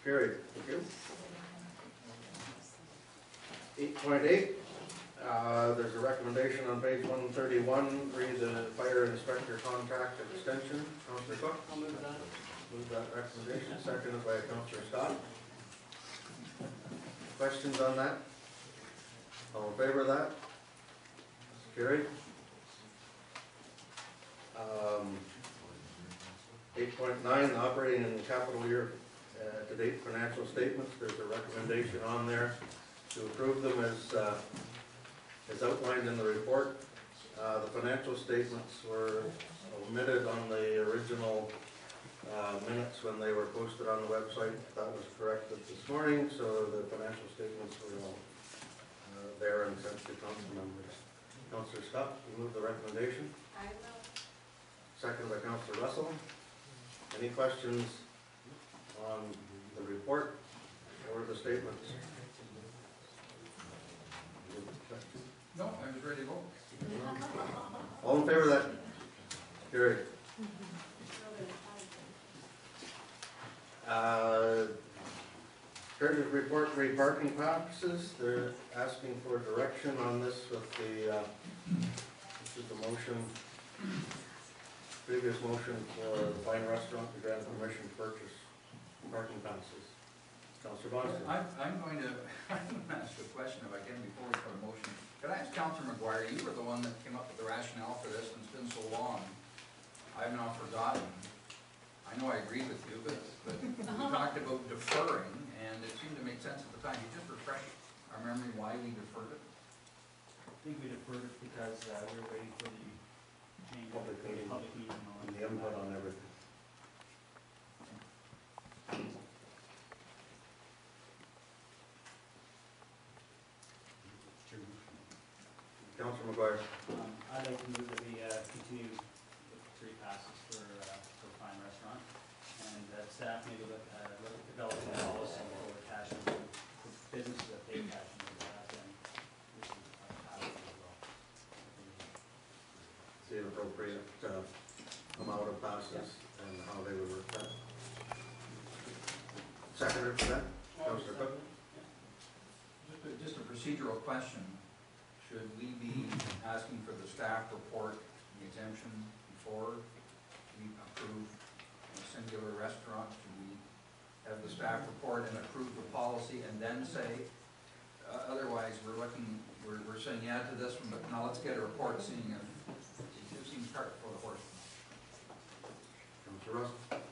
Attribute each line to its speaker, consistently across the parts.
Speaker 1: Carried. Thank you. 8.8, there's a recommendation on page 131, read the fire inspector contract extension. Councillor Cook?
Speaker 2: I'll move that.
Speaker 1: Move that recommendation, seconded by Councillor Scott. Questions on that? All in favor of that? Carried. 8.9, operating and capital year to date financial statements. There's a recommendation on there to approve them as outlined in the report. The financial statements were omitted on the original minutes when they were posted on the website. That was corrected this morning, so the financial statements were all there and sent to council members. Councillor Scott, you move the recommendation.
Speaker 3: I will.
Speaker 1: Second by Councillor Russell. Any questions on the report or the statements?
Speaker 4: No, I was ready to go.
Speaker 1: All in favor of that? Carried. Treasurer's report for parking practices. They're asking for direction on this with the, this is the motion, previous motion for the Fine Restaurant to grant permission to purchase parking passes. Councillor Boston.
Speaker 4: I'm going to ask a question if I can before we put a motion. Could I ask Councillor McGuire, you were the one that came up with the rationale for this and it's been so long. I've now forgotten. I know I agreed with you, but we talked about deferring and it seemed to make sense at the time. You just refreshed our memory why we deferred it?
Speaker 2: I think we deferred it because we were waiting for the change of
Speaker 1: Public
Speaker 2: the
Speaker 1: meeting.
Speaker 2: public meeting
Speaker 1: And the input on everything. Councillor McGuire.
Speaker 2: I'd like to move that we continue with the 3 passes for Fine Restaurant, and that staff maybe look at developing a policy for cash for businesses that pay cash in the past, and we should pass it as well.
Speaker 1: See an appropriate amount of passes and how they would work that. Seconder for that? Councillor Cook?
Speaker 4: Just a procedural question. Should we be asking for the staff report, the exemption, before we approve a singular restaurant? Should we have the staff report and approve the policy and then say, otherwise we're saying yeah to this one, but now let's get a report seeing if it seems cart before the horse.
Speaker 1: Councillor Russell?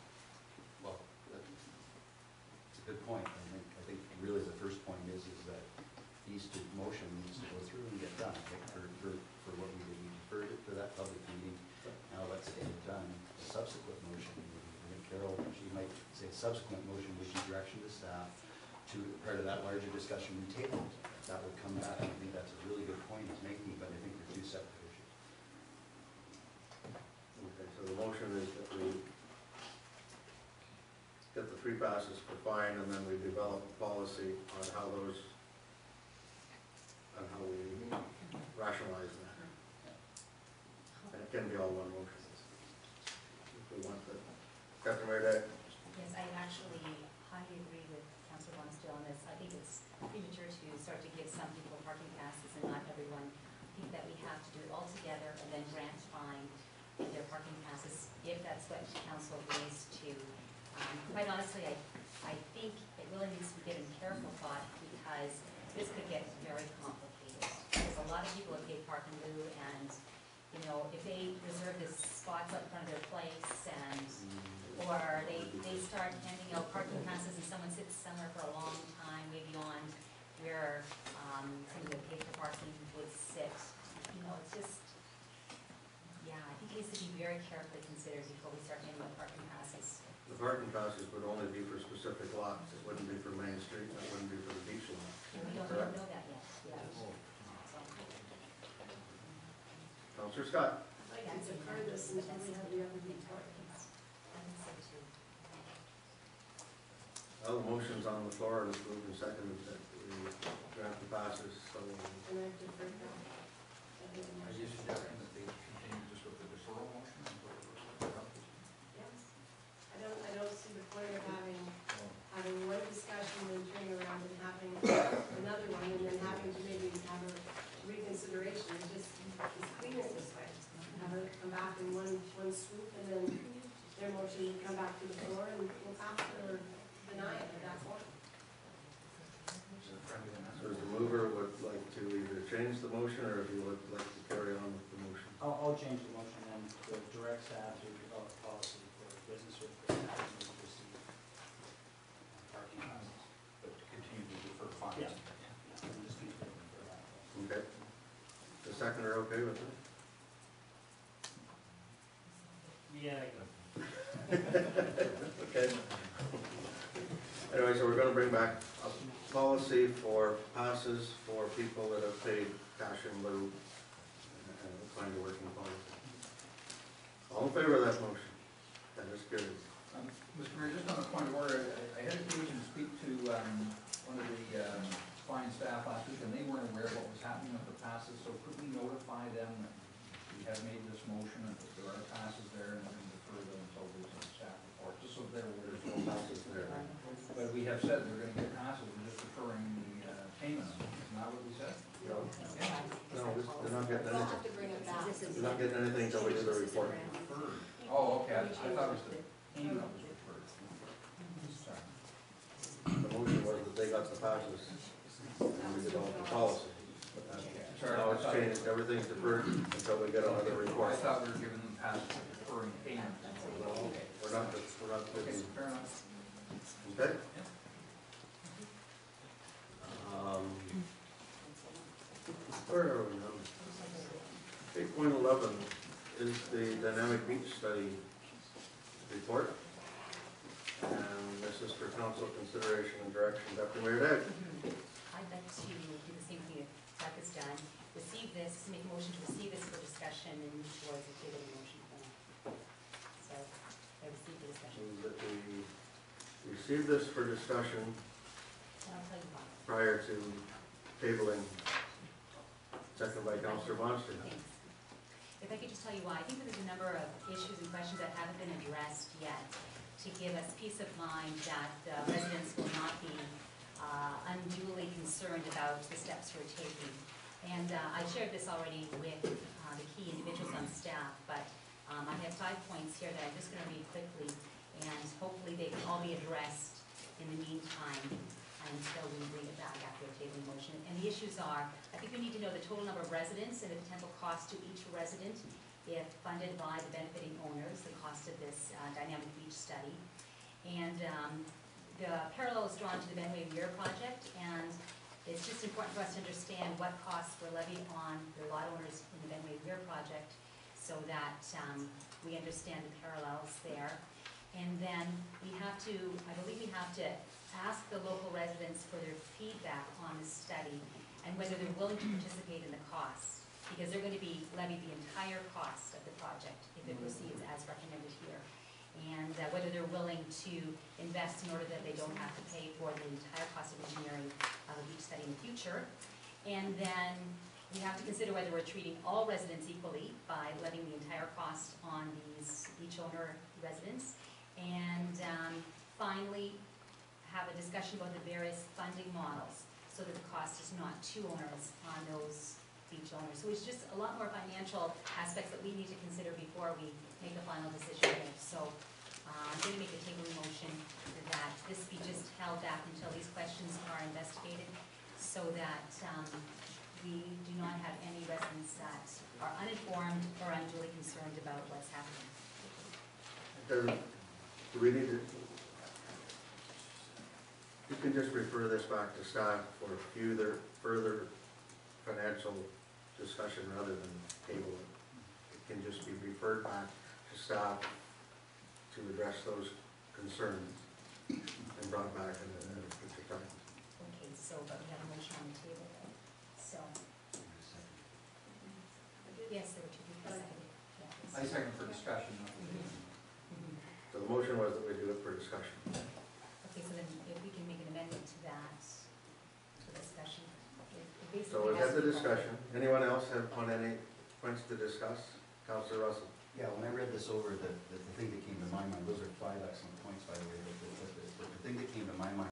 Speaker 5: Well, it's a good point. I think really the first point is that these two motion needs to go through and get done. For what we did, we deferred it for that public meeting. Now let's get it done. The subsequent motion, I think Carol, she might say subsequent motion would be direction to staff to part of that larger discussion we tabled. That would come back, and I think that's a really good point he's making, but I think they're 2 separate issues.
Speaker 1: Okay, so the motion is that we get the 3 passes for fine and then we develop a policy on how those, on how we rationalize that. And it can be all one motion. If we want that. Captain Mayor,
Speaker 6: Yes, I actually highly agree with Councillor Bonstill on this. I think it's premature to start to give some people parking passes and not everyone. I think that we have to do it all together and then grant fine their parking passes if that's what council agrees to. Quite honestly, I think it really needs to be given careful thought because this could get very complicated. Because a lot of people have paid park in lieu, and you know, if they reserve this spots up front of their place, and or they start handing out parking passes, and someone sits somewhere for a long time, way beyond where someone who paid for parking would sit. You know, it's just, yeah, I think it needs to be very carefully considered before we start handing out parking passes.
Speaker 1: the parking passes would only be for specific lots. It wouldn't be for Main Street, and it wouldn't be for the beach lot.
Speaker 6: We don't know that yet. Yeah. So,
Speaker 1: Councillor Scott?
Speaker 3: I can defer this until we have the other report.
Speaker 6: I think so too.
Speaker 1: Well, the motion's on the floor, and it's moved and seconded that we grant the passes, so.
Speaker 3: And I defer that.
Speaker 4: Are you suggesting that they continue just with the deferral motion?
Speaker 3: Yes. I don't see the point of having one
Speaker 1: change the motion, or if you would like to carry on with the motion?
Speaker 2: I'll change the motion and to direct staff to develop a policy for business or for staff to receive parking passes.
Speaker 4: But to continue to defer fines.
Speaker 2: Yeah. And just keep it for that.
Speaker 1: Okay. The seconder okay with it?
Speaker 2: Yeah, I got
Speaker 1: Okay. Anyway, so we're gonna bring back a policy for passes for people that have paid cash in lieu, and find a working policy. All in favor of that motion? That is carried.
Speaker 4: Mr. Mayor, just on a point of order, I had occasion to speak to one of the fine staff last week, and they weren't aware of what was happening with the passes, so could we notify them that we have made this motion, and that there are passes there, and we're going to defer them until there's a staff report, just so they're aware there's no passes there. But we have said they're going to get passes, we're just deferring the payment. Isn't that what we said?
Speaker 1: No, they're not getting
Speaker 3: They'll
Speaker 1: anything.
Speaker 3: have to bring it back.
Speaker 1: They're not getting anything until we do the report.
Speaker 4: Deferred. Oh, okay, I thought it was the payment that was deferred. Sorry.
Speaker 1: The motion was that they got the passes, and we developed the policy.
Speaker 4: Sorry,
Speaker 1: Now
Speaker 4: I
Speaker 1: it's
Speaker 4: thought-
Speaker 1: changed, everything's deferred until we get another
Speaker 4: I
Speaker 1: report.
Speaker 4: thought we were giving them passes for deferring payment.
Speaker 1: We're not
Speaker 4: Okay,
Speaker 1: getting,
Speaker 4: fair enough.
Speaker 1: okay? Where are we now? 8.11 is the dynamic beach study report. And this is for council consideration and direction. Dr. Mayor Dag.
Speaker 6: I'd like to do the same thing that Doug has done, receive this, make a motion to receive this for discussion and move towards a table motion. So, I received the discussion,
Speaker 1: Move that we receive this for discussion
Speaker 6: and I'll tell you why.
Speaker 1: prior to tabling. Second by Councillor Monster.
Speaker 6: Thanks. If I could just tell you why, I think that there's a number of issues and questions that haven't been addressed yet to give us peace of mind that residents will not be unduly concerned about the steps we're taking. And I shared this already with the key individuals on staff, but I have 5 points here that I'm just going to read quickly, and hopefully they can all be addressed in the meantime until we bring it back after a tabling motion. And the issues are, I think we need to know the total number of residents and the potential cost to each resident if funded by the benefiting owners, the cost of this dynamic beach study. And the parallels drawn to the Benway Weir project, and it's just important for us to understand what costs were levied on the lot owners in the Benway Weir project so that we understand the parallels there. And then we have to, I believe we have to ask the local residents for their feedback on the study and whether they're willing to participate in the costs, because they're going to be levied the entire cost of the project if it proceeds as recommended here. And whether they're willing to invest in order that they don't have to pay for the entire cost of engineering of a beach study in the future. And then we have to consider whether we're treating all residents equally by levying the entire cost on these beach owner residents. And finally, have a discussion about the various funding models so that the cost is not too onerous on those beach owners. So it's just a lot more financial aspects that we need to consider before we make a final decision here. So I'm going to make a tabling motion that this be just held back until these questions are investigated so that we do not have any residents that are uninformed or unduly concerned about what's happening.
Speaker 1: Do we need to, you can just refer this back to staff for further financial discussion rather than table it. It can just be referred back to staff to address those concerns and brought back at a future time.
Speaker 6: Okay, so, but we have a motion on the table though, so, yes, there were 2 people seconded. Yeah.
Speaker 4: I second for discussion.
Speaker 1: So the motion was that we do it for discussion.
Speaker 6: Okay, so then if we can make an amendment to that, to discussion. It basically
Speaker 1: So we've
Speaker 6: has
Speaker 1: had the
Speaker 6: to be-
Speaker 1: discussion. Anyone else have on any points to discuss? Councillor Russell?
Speaker 5: Yeah, when I read this over, the thing that came to my mind, those are 5 excellent points, by the way, but the thing that came to my mind